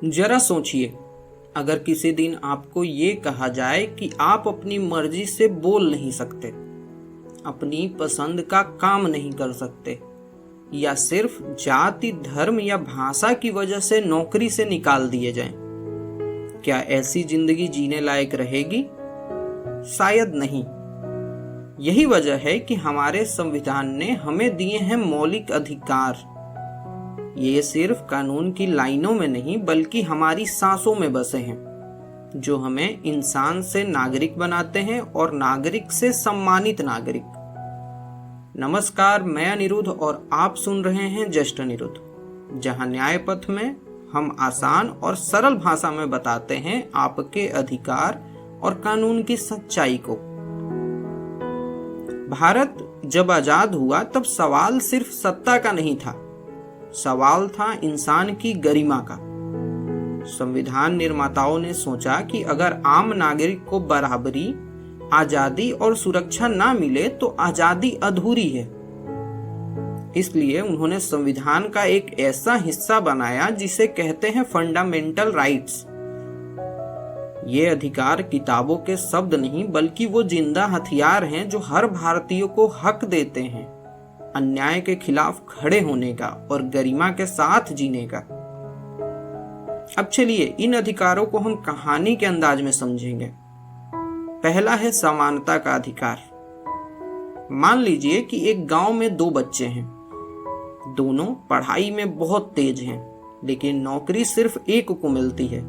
जरा सोचिए, अगर किसी दिन आपको ये कहा जाए कि आप अपनी मर्जी से बोल नहीं सकते, अपनी पसंद का काम नहीं कर सकते, या सिर्फ जाति, धर्म या भाषा की वजह से नौकरी से निकाल दिए जाएं, क्या ऐसी जिंदगी जीने लायक रहेगी? शायद नहीं। यही वजह है कि हमारे संविधान ने हमें दिए हैं मौलिक अधिकार। ये सिर्फ कानून की लाइनों में नहीं बल्कि हमारी सांसों में बसे हैं, जो हमें इंसान से नागरिक बनाते हैं और नागरिक से सम्मानित नागरिक। नमस्कार, मैं अनिरुद्ध और आप सुन रहे हैं जस्ट अनिरुद्ध, जहां न्याय पथ में हम आसान और सरल भाषा में बताते हैं आपके अधिकार और कानून की सच्चाई को। भारत जब आजाद हुआ तब सवाल सिर्फ सत्ता का नहीं था, सवाल था इंसान की गरिमा का। संविधान निर्माताओं ने सोचा कि अगर आम नागरिक को बराबरी, आजादी और सुरक्षा ना मिले तो आजादी अधूरी है। इसलिए उन्होंने संविधान का एक ऐसा हिस्सा बनाया जिसे कहते हैं फंडामेंटल राइट्स। ये अधिकार किताबों के शब्द नहीं बल्कि वो जिंदा हथियार हैं जो हर भारतीय को हक देते हैं अन्याय के खिलाफ खड़े होने का और गरिमा के साथ जीने का। अब चलिए इन अधिकारों को हम कहानी के अंदाज में समझेंगे। पहला है समानता का अधिकार। मान लीजिए कि एक गांव में दो बच्चे हैं, दोनों पढ़ाई में बहुत तेज हैं, लेकिन नौकरी सिर्फ एक को मिलती है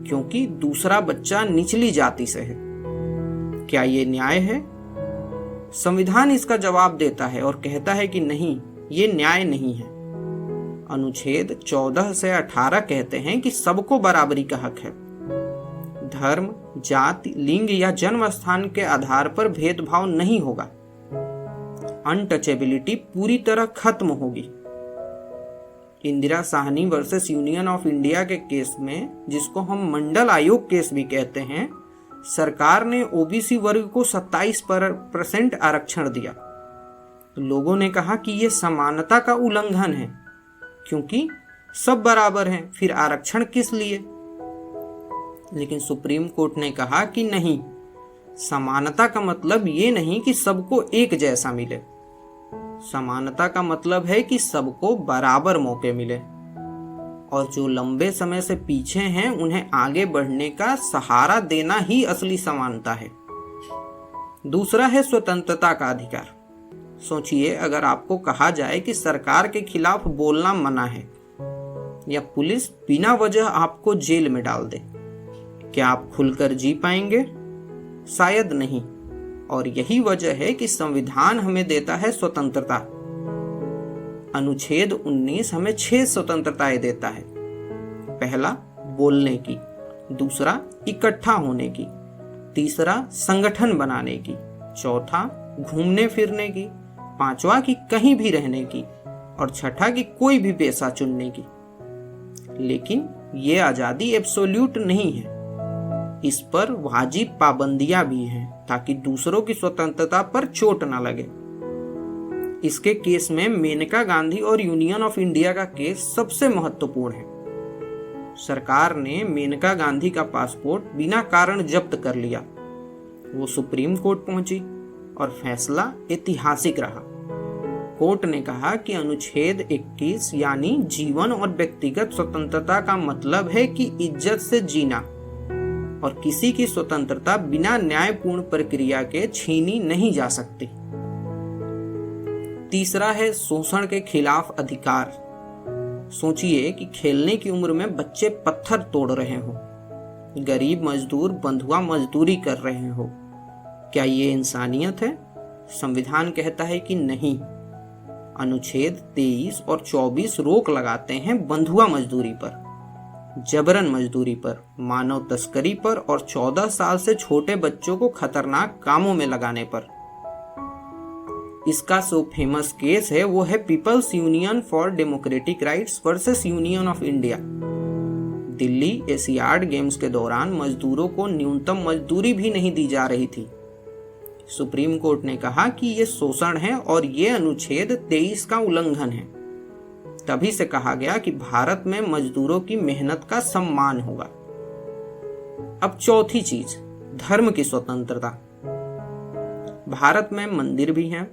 क्योंकि दूसरा बच्चा निचली जाति से है। क्या ये न्याय है? संविधान इसका जवाब देता है और कहता है कि नहीं, ये न्याय नहीं है। अनुच्छेद 14 से 18 कहते हैं कि सबको बराबरी का हक है। धर्म, जाति, लिंग या जन्म स्थान के आधार पर भेदभाव नहीं होगा। अनटचेबिलिटी पूरी तरह खत्म होगी। Indira Sahni versus union of India के केस में, जिसको हम मंडल आयोग केस भी कहते हैं, सरकार ने ओबीसी वर्ग को 27% आरक्षण दिया। लोगों ने कहा कि यह समानता का उल्लंघन है क्योंकि सब बराबर हैं, फिर आरक्षण किस लिए? लेकिन सुप्रीम कोर्ट ने कहा कि नहीं, समानता का मतलब ये नहीं कि सबको एक जैसा मिले। समानता का मतलब है कि सबको बराबर मौके मिले और जो लंबे समय से पीछे हैं उन्हें आगे बढ़ने का सहारा देना ही असली समानता है। दूसरा है स्वतंत्रता का अधिकार। सोचिए, अगर आपको कहा जाए कि सरकार के खिलाफ बोलना मना है या पुलिस बिना वजह आपको जेल में डाल दे, क्या आप खुलकर जी पाएंगे? शायद नहीं। और यही वजह है कि संविधान हमें देता है स्वतंत्रता। अनुच्छेद 19 हमें 6 स्वतंत्रताएं देता है। पहला, बोलने की। दूसरा, इकट्ठा होने की। तीसरा, संगठन बनाने की। चौथा, घूमने फिरने की। पांचवा, कि कहीं भी रहने की। और छठा, कि कोई भी पेशा चुनने की। लेकिन ये आजादी एब्सोल्यूट नहीं है, इस पर वाजिब पाबंदियां भी हैं ताकि दूसरों की स्वतंत्रता पर चोट ना लगे। इसके केस में मेनका गांधी और यूनियन ऑफ इंडिया का केस सबसे महत्वपूर्ण है। सरकार ने मेनका गांधी का पासपोर्ट बिना कारण जब्त कर लिया। वो सुप्रीम कोर्ट पहुंची और फैसला ऐतिहासिक रहा। कोर्ट ने कहा कि अनुच्छेद 21 यानी जीवन और व्यक्तिगत स्वतंत्रता का मतलब है कि इज्जत से जीना और किसी की स्वतंत्रता बिना न्यायपूर्ण प्रक्रिया के छीनी नहीं जा सकती। तीसरा है शोषण के खिलाफ अधिकार। सोचिए कि खेलने की उम्र में बच्चे पत्थर तोड़ रहे हो, गरीब मजदूर बंधुआ मजदूरी कर रहे हो। क्या ये इंसानियत है? संविधान कहता है कि नहीं। अनुच्छेद 23 और 24 रोक लगाते हैं बंधुआ मजदूरी पर, जबरन मजदूरी पर, मानव तस्करी पर और 14 साल से छोटे बच्चों को खतरनाक कामों में लगाने पर। इसका जो फेमस केस है वो है peoples union for democratic rights versus union of India. Delhi Asiad games के दौरान मजदूरों को न्यूनतम मजदूरी भी नहीं दी जा रही थी। सुप्रीम कोर्ट ने कहा कि ये शोषण है और ये अनुच्छेद 23 का उल्लंघन है। तभी से कहा गया कि भारत में मजदूरों की मेहनत का सम्मान होगा। अब चौथी चीज, धर्म की स्वतंत्रता। भारत में मंदिर भी हैं,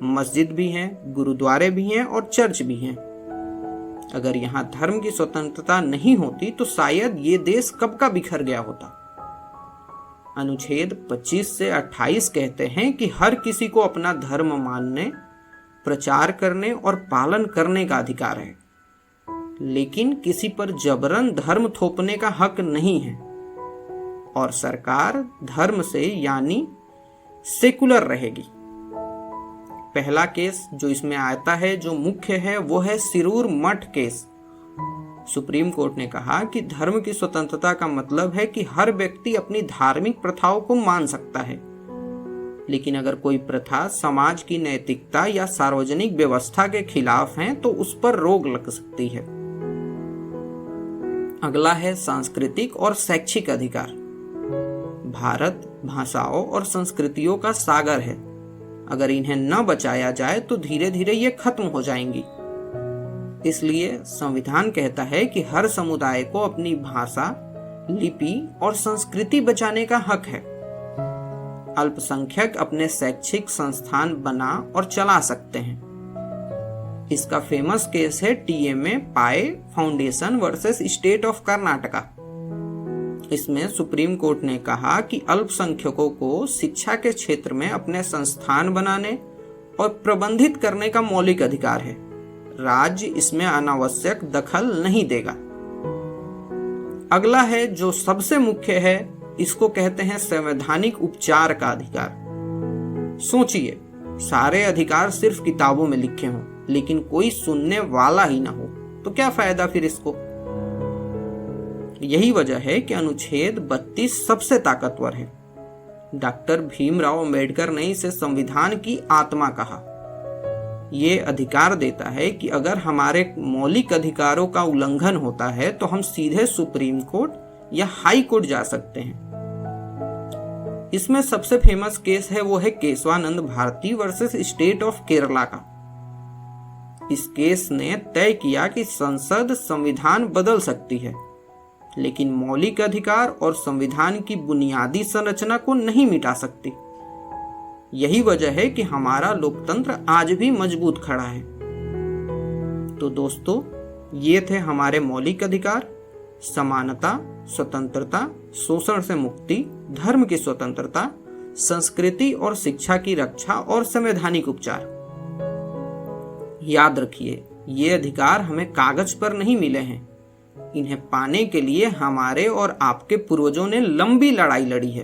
मस्जिद भी हैं, गुरुद्वारे भी हैं और चर्च भी हैं। अगर यहाँ धर्म की स्वतंत्रता नहीं होती तो शायद ये देश कब का बिखर गया होता। अनुच्छेद 25 से 28 कहते हैं कि हर किसी को अपना धर्म मानने, प्रचार करने और पालन करने का अधिकार है, लेकिन किसी पर जबरन धर्म थोपने का हक नहीं है। और सरकार धर्म से यानी सेकुलर रहेगी। पहला केस जो इसमें आता है, जो मुख्य है, वो है सिरूर मठ केस। सुप्रीम कोर्ट ने कहा कि धर्म की स्वतंत्रता का मतलब है कि हर व्यक्ति अपनी धार्मिक प्रथाओं को मान सकता है, लेकिन अगर कोई प्रथा समाज की नैतिकता या सार्वजनिक व्यवस्था के खिलाफ है तो उस पर रोक लग सकती है। अगला है सांस्कृतिक और शैक्षिक अधिकार। भारत भाषाओं और संस्कृतियों का सागर है। अगर इन्हें न बचाया जाए तो धीरे धीरे ये खत्म हो जाएंगी। इसलिए संविधान कहता है कि हर समुदाय को अपनी भाषा, लिपि और संस्कृति बचाने का हक है। अल्पसंख्यक अपने शैक्षिक संस्थान बना और चला सकते हैं। इसका फेमस केस है TMA पाए foundation versus state of Karnataka. इसमें सुप्रीम कोर्ट ने कहा कि अल्पसंख्यकों को शिक्षा के क्षेत्र में अपने संस्थान बनाने और प्रबंधित करने का मौलिक अधिकार है। राज्य इसमें अनावश्यक दखल नहीं देगा। अगला है जो सबसे मुख्य है, इसको कहते हैं संवैधानिक उपचार का अधिकार। सोचिए, सारे अधिकार सिर्फ किताबों में लिखे हों लेकिन कोई सुनने वाला ही ना हो तो क्या फायदा फिर इसको। यही वजह है कि अनुच्छेद 32 सबसे ताकतवर है। डॉक्टर भीमराव अंबेडकर ने इसे संविधान की आत्मा कहा। ये अधिकार देता है कि अगर हमारे मौलिक अधिकारों का उल्लंघन होता है तो हम सीधे सुप्रीम कोर्ट या हाई कोर्ट जा सकते हैं। इसमें सबसे फेमस केस है वो है Keshavananda Bharati versus state of Kerala का। इस केस ने तय किया कि संसद संविधान बदल सकती है लेकिन मौलिक अधिकार और संविधान की बुनियादी संरचना को नहीं मिटा सकती। यही वजह है कि हमारा लोकतंत्र आज भी मजबूत खड़ा है। तो दोस्तों, ये थे हमारे मौलिक अधिकार: समानता, स्वतंत्रता, शोषण से मुक्ति, धर्म की स्वतंत्रता, संस्कृति और शिक्षा की रक्षा और संवैधानिक उपचार। याद रखिए, ये अधिकार हमें कागज पर नहीं मिले हैं। इन्हें पाने के लिए हमारे और आपके पूर्वजों ने लंबी लड़ाई लड़ी है।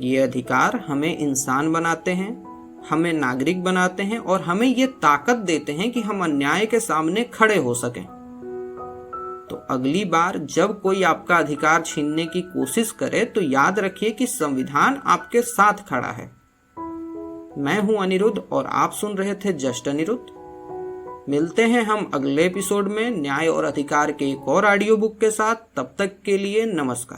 ये अधिकार हमें इंसान बनाते हैं, हमें नागरिक बनाते हैं और हमें ये ताकत देते हैं कि हम अन्याय के सामने खड़े हो सकें। तो अगली बार जब कोई आपका अधिकार छीनने की कोशिश करे तो याद रखिए कि संविधान आपके साथ खड़ा है। मैं हूं अनिरुद्ध और आप सुन रहे थे जस्ट अनिरुद्ध। मिलते हैं हम अगले एपिसोड में न्याय और अधिकार के एक और ऑडियो बुक के साथ। तब तक के लिए नमस्कार।